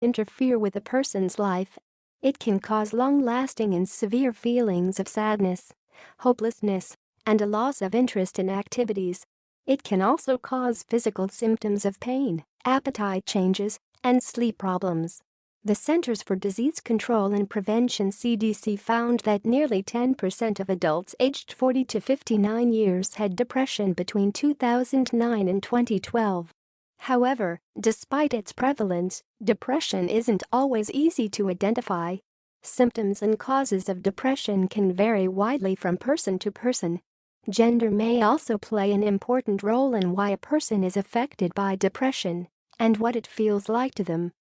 interfere with a person's life. It can cause long-lasting and severe feelings of sadness, hopelessness, and a loss of interest in activities. It can also cause physical symptoms of pain, appetite changes, and sleep problems. The Centers for Disease Control and Prevention (CDC) found that nearly 10% of adults aged 40 to 59 years had depression between 2009 and 2012. However, despite its prevalence, depression isn't always easy to identify. Symptoms and causes of depression can vary widely from person to person. Gender may also play an important role in why a person is affected by depression and what it feels like to them.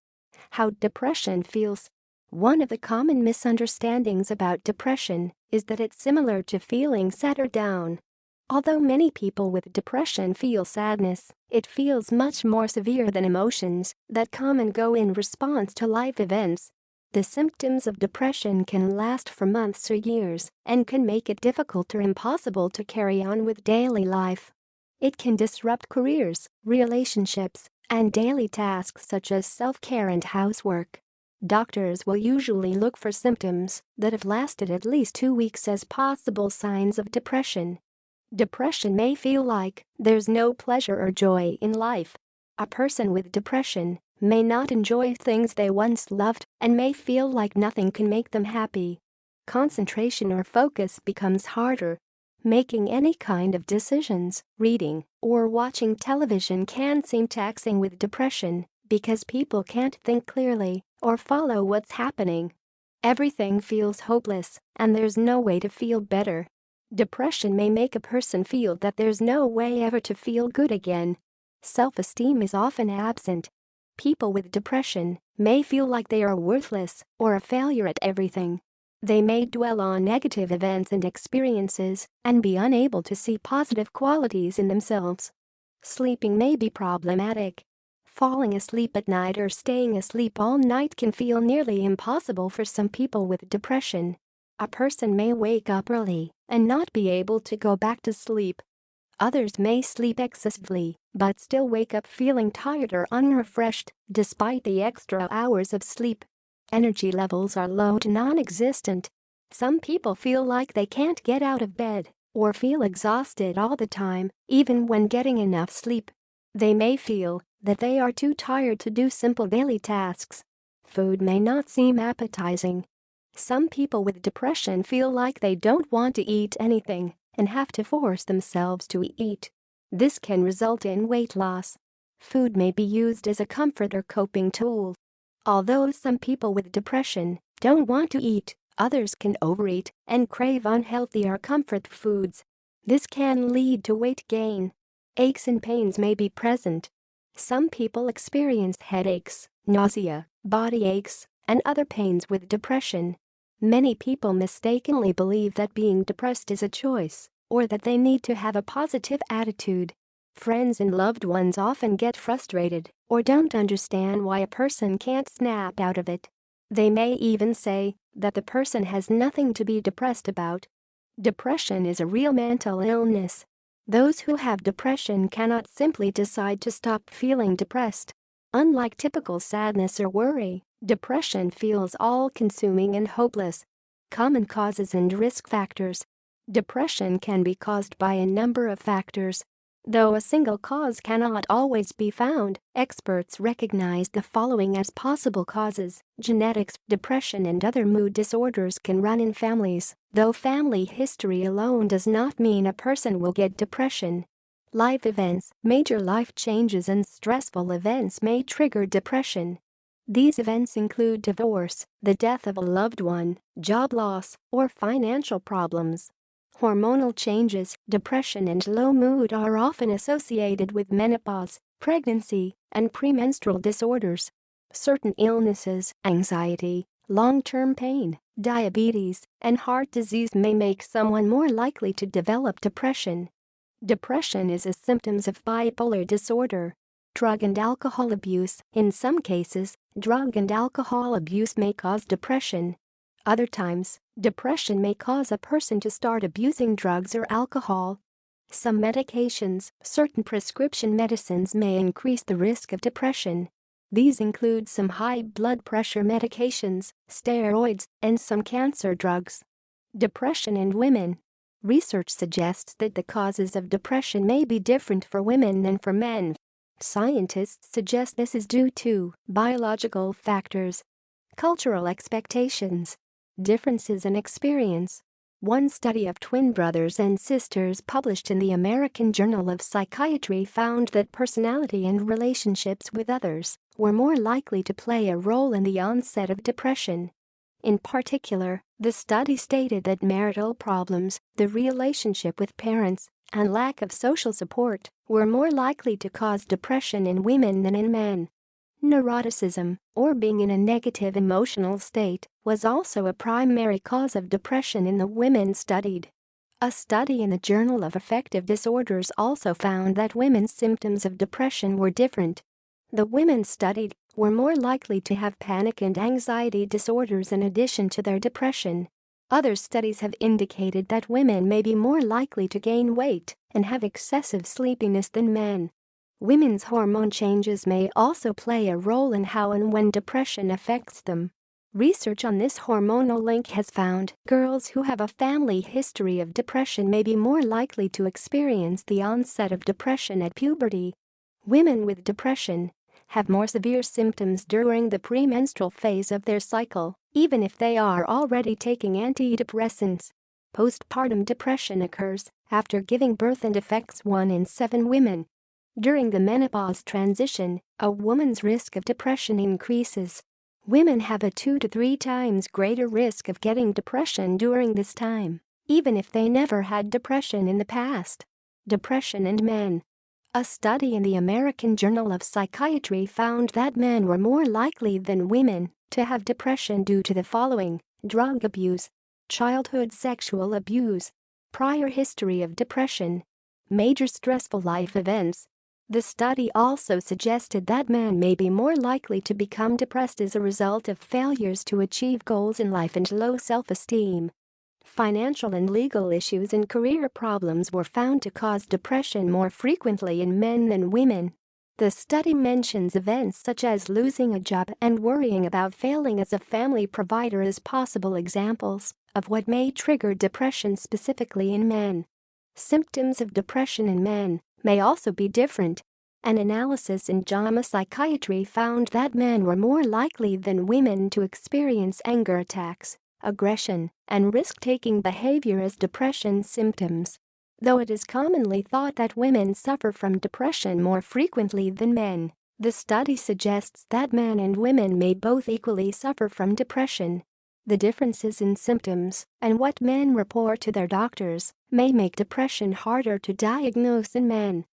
How depression feels. One of the common misunderstandings about depression is that it's similar to feeling sad or down. Although many people with depression feel sadness, it feels much more severe than emotions that come and go in response to life events. The symptoms of depression can last for months or years and can make it difficult or impossible to carry on with daily life. It can disrupt careers, relationships, and daily tasks such as self-care and housework. Doctors will usually look for symptoms that have lasted at least 2 weeks as possible signs of depression. Depression may feel like there's no pleasure or joy in life. A person with depression may not enjoy things they once loved and may feel like nothing can make them happy. Concentration or focus becomes harder. Making any kind of decisions, reading, or watching television can seem taxing with depression because people can't think clearly or follow what's happening. Everything feels hopeless and there's no way to feel better. Depression may make a person feel that there's no way ever to feel good again. Self-esteem is often absent. People with depression may feel like they are worthless or a failure at everything. They may dwell on negative events and experiences and be unable to see positive qualities in themselves. Sleeping may be problematic. Falling asleep at night or staying asleep all night can feel nearly impossible for some people with depression. A person may wake up early and not be able to go back to sleep. Others may sleep excessively but still wake up feeling tired or unrefreshed despite the extra hours of sleep. Energy levels are low to non-existent. Some people feel like they can't get out of bed or feel exhausted all the time, even when getting enough sleep. They may feel that they are too tired to do simple daily tasks. Food may not seem appetizing. Some people with depression feel like they don't want to eat anything and have to force themselves to eat. This can result in weight loss. Food may be used as a comfort or coping tool. Although some people with depression don't want to eat, others can overeat and crave unhealthy or comfort foods. This can lead to weight gain. Aches and pains may be present. Some people experience headaches, nausea, body aches, and other pains with depression. Many people mistakenly believe that being depressed is a choice or that they need to have a positive attitude. Friends and loved ones often get frustrated or don't understand why a person can't snap out of it. They may even say that the person has nothing to be depressed about. Depression is a real mental illness. Those who have depression cannot simply decide to stop feeling depressed. Unlike typical sadness or worry, depression feels all-consuming and hopeless. Common causes and risk factors. Depression can be caused by a number of factors. Though a single cause cannot always be found, experts recognize the following as possible causes. Genetics. Depression and other mood disorders can run in families, though family history alone does not mean a person will get depression. Life events. Major life changes and stressful events may trigger depression. These events include divorce, the death of a loved one, job loss, or financial problems. Hormonal changes. Depression and low mood are often associated with menopause, pregnancy, and premenstrual disorders. Certain illnesses, anxiety, long-term pain, diabetes, and heart disease may make someone more likely to develop depression. Depression is a symptom of bipolar disorder. Drug and alcohol abuse. In some cases, drug and alcohol abuse may cause depression. Other times, depression may cause a person to start abusing drugs or alcohol. Some medications, certain prescription medicines may increase the risk of depression. These include some high blood pressure medications, steroids, and some cancer drugs. Depression in women. Research suggests that the causes of depression may be different for women than for men. Scientists suggest this is due to biological factors, cultural expectations, differences in experience. One study of twin brothers and sisters published in the American Journal of Psychiatry found that personality and relationships with others were more likely to play a role in the onset of depression. In particular, the study stated that marital problems, the relationship with parents, and lack of social support were more likely to cause depression in women than in men. Neuroticism, or being in a negative emotional state, was also a primary cause of depression in the women studied. A study in the Journal of Affective Disorders also found that women's symptoms of depression were different. The women studied were more likely to have panic and anxiety disorders in addition to their depression. Other studies have indicated that women may be more likely to gain weight and have excessive sleepiness than men. Women's hormone changes may also play a role in how and when depression affects them. Research on this hormonal link has found girls who have a family history of depression may be more likely to experience the onset of depression at puberty. Women with depression have more severe symptoms during the premenstrual phase of their cycle, even if they are already taking antidepressants. Postpartum depression occurs after giving birth and affects 1 in 7 women. During the menopause transition, a woman's risk of depression increases. Women have a 2 to 3 times greater risk of getting depression during this time, even if they never had depression in the past. Depression in men. A study in the American Journal of Psychiatry found that men were more likely than women to have depression due to the following: drug abuse, childhood sexual abuse, prior history of depression, major stressful life events. The study also suggested that men may be more likely to become depressed as a result of failures to achieve goals in life and low self-esteem. Financial and legal issues and career problems were found to cause depression more frequently in men than women. The study mentions events such as losing a job and worrying about failing as a family provider as possible examples of what may trigger depression specifically in men. Symptoms of depression in men may also be different. An analysis in JAMA Psychiatry found that men were more likely than women to experience anger attacks, aggression, and risk-taking behavior as depression symptoms. Though it is commonly thought that women suffer from depression more frequently than men, the study suggests that men and women may both equally suffer from depression. The differences in symptoms and what men report to their doctors may make depression harder to diagnose in men.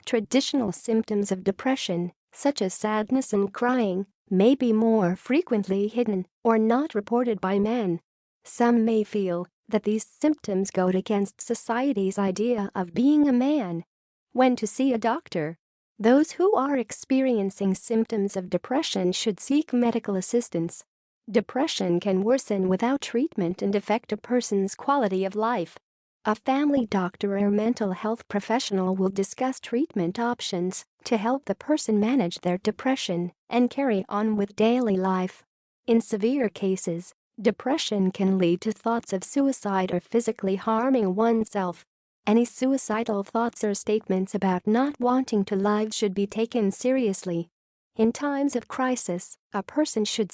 Traditional symptoms of depression, such as sadness and crying, may be more frequently hidden or not reported by men. Some may feel that these symptoms go against society's idea of being a man. When to see a doctor. Those who are experiencing symptoms of depression should seek medical assistance. Depression can worsen without treatment and affect a person's quality of life. A family doctor or mental health professional will discuss treatment options to help the person manage their depression and carry on with daily life. In severe cases, depression can lead to thoughts of suicide or physically harming oneself. Any suicidal thoughts or statements about not wanting to live should be taken seriously. In times of crisis, a person should